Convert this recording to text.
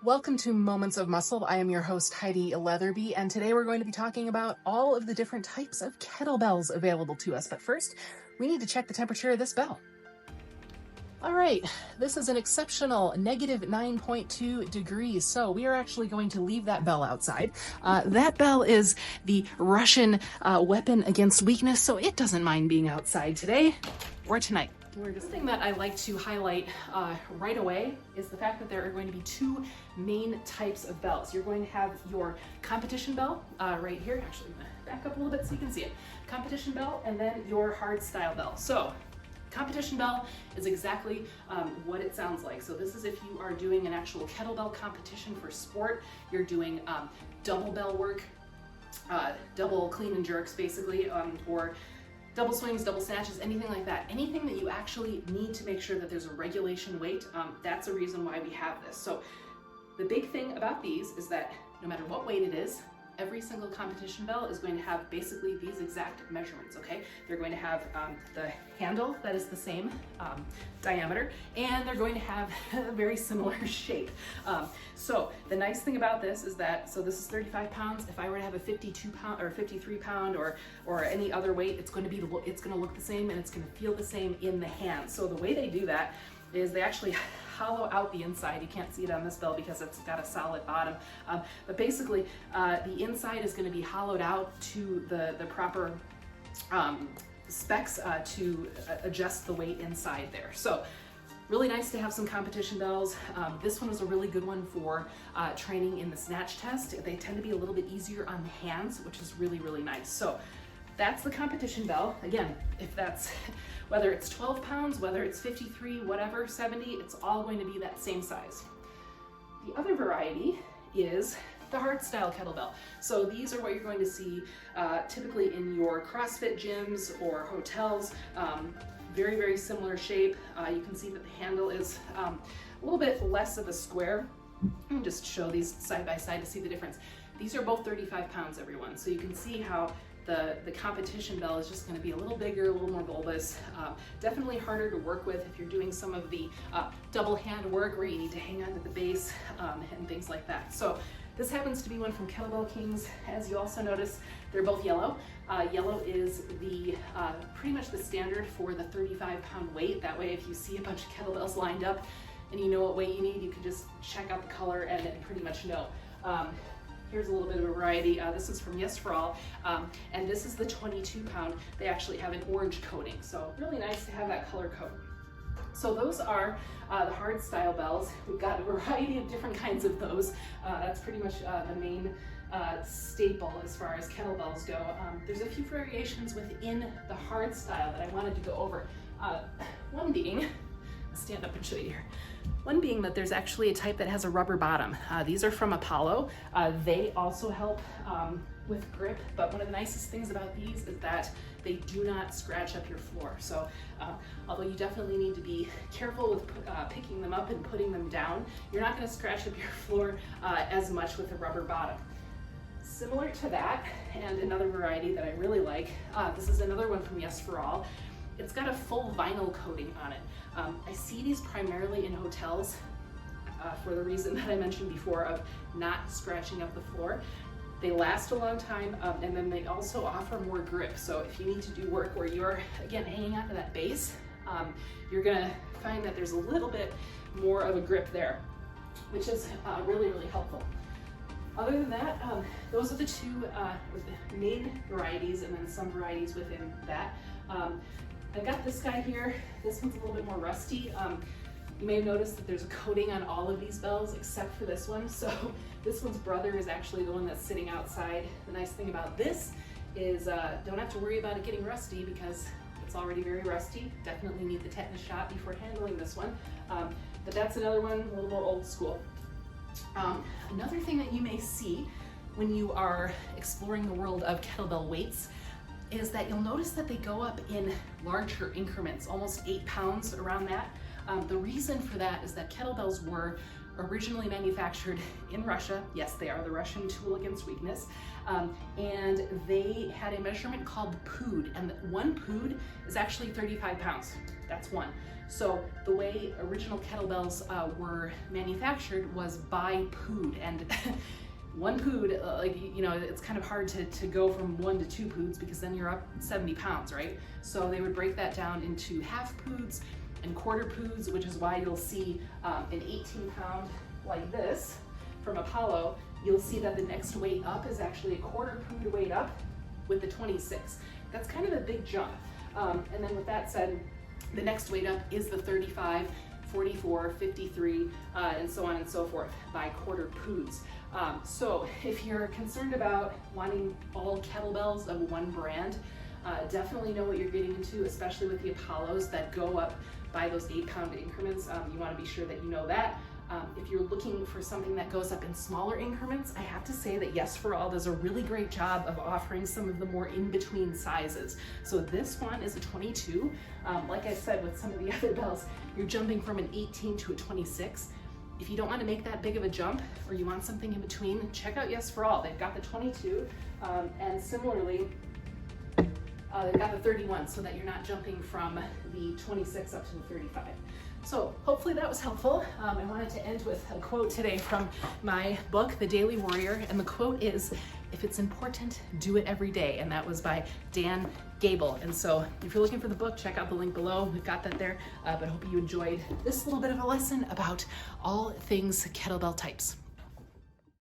Welcome to Moments of Muscle. I am your host, Heidi Leatherby, and today we're going to be talking about all of the different types of kettlebells available to us. But first, we need to check the temperature of this bell. All right, this is an exceptional negative 9.2 degrees, so we are actually going to leave that bell outside. That bell is the Russian weapon against weakness, so it doesn't mind being outside today or tonight. The thing that I like to highlight right away is the fact that there are going to be two main types of bells. You're going to have your competition bell right here. Actually, I'm gonna back up a little bit so you can see it. Competition bell, and then your hard style bell. So, competition bell is exactly what it sounds like. So this is if you are doing an actual kettlebell competition for sport. You're doing double bell work, double clean and jerks basically, or double swings, double snatches, anything like that. Anything that you actually need to make sure that there's a regulation weight, that's a reason why we have this. So the big thing about these is that no matter what weight it is, every single competition bell is going to have basically these exact measurements, okay? They're going to have the handle that is the same diameter, and they're going to have a very similar shape. So the nice thing about this is that, so this is 35 pounds. If I were to have a 52 pound or 53 pound or any other weight, it's going to look the same and it's going to feel the same in the hand. So the way they do that is they actually hollow out the inside. You can't see it on this bell because it's got a solid bottom, but basically the inside is going to be hollowed out to the proper specs to adjust the weight inside there. So really nice to have some competition bells. This one is a really good one for training in the snatch test. They tend to be a little bit easier on the hands, which is really, really nice. So that's the competition bell. Again, if that's, whether it's 12 pounds, whether it's 53, whatever, 70, it's all going to be that same size. The other variety is the hard style kettlebell. So these are what you're going to see typically in your CrossFit gyms or hotels. Very, very similar shape. You can see that the handle is a little bit less of a square. Let me just show these side by side to see the difference. These are both 35 pounds, everyone. So you can see how the competition bell is just going to be a little bigger, a little more bulbous, definitely harder to work with if you're doing some of the double hand work where you need to hang onto the base and things like that. So this happens to be one from Kettlebell Kings. As you also notice, they're both yellow. Yellow is the pretty much the standard for the 35-pound weight. That way, if you see a bunch of kettlebells lined up and you know what weight you need, you can just check out the color and pretty much know. Here's a little bit of a variety. This is from Yes For All, and this is the 22-pound. They actually have an orange coating, so really nice to have that color code. So those are the hard style bells. We've got a variety of different kinds of those. That's pretty much the main staple as far as kettlebells go. There's a few variations within the hard style that I wanted to go over. One being, I'll stand up and show you here. One being that there's actually a type that has a rubber bottom. These are from Apollo. They also help with grip, but one of the nicest things about these is that they do not scratch up your floor. So although you definitely need to be careful with picking them up and putting them down, you're not going to scratch up your floor as much with a rubber bottom. Similar to that, and another variety that I really like, this is another one from Yes For All. It's got a full vinyl coating on it. I see these primarily in hotels for the reason that I mentioned before of not scratching up the floor. They last a long time, and then they also offer more grip. So if you need to do work where you're, again, hanging onto that base, you're gonna find that there's a little bit more of a grip there, which is really, really helpful. Other than that, those are the two main varieties, and then some varieties within that. I've got this guy here. This one's a little bit more rusty. You may have noticed that there's a coating on all of these bells except for this one. So this one's brother is actually the one that's sitting outside. The nice thing about this is don't have to worry about it getting rusty because it's already very rusty. Definitely need the tetanus shot before handling this one. But that's another one, a little more old school. Another thing that you may see when you are exploring the world of kettlebell weights is that you'll notice that they go up in larger increments, almost 8 pounds, around that. The reason for that is that kettlebells were originally manufactured in Russia. Yes, they are the Russian tool against weakness. And they had a measurement called pood, and one pood is actually 35 pounds. That's one. So the way original kettlebells were manufactured was by pood, and one pood, like, you know, it's kind of hard to go from 1 to 2 poods because then you're up 70 pounds, right? So they would break that down into half poods and quarter poods, which is why you'll see an 18-pound like this from Apollo. You'll see that the next weight up is actually a quarter pood weight up with the 26. That's kind of a big jump. And then with that said, the next weight up is the 35, 44, 53, and so on and so forth by quarter poods. So if you're concerned about wanting all kettlebells of one brand, definitely know what you're getting into, especially with the Apollos that go up by those 8-pound increments. You want to be sure that you know that. If you're looking for something that goes up in smaller increments, I have to say that Yes for All does a really great job of offering some of the more in-between sizes. So this one is a 22. Like I said, with some of the other bells, you're jumping from an 18 to a 26. If you don't want to make that big of a jump, or you want something in between, check out Yes for All. They've got the 22, and similarly, they've got the 31, so that you're not jumping from the 26 up to the 35. So hopefully that was helpful. I wanted to end with a quote today from my book, The Daily Warrior, and the quote is, "If it's important, do it every day," and that was by Dan Gable. And so if you're looking for the book, check out the link below. We've got that there, but I hope you enjoyed this little bit of a lesson about all things kettlebell types.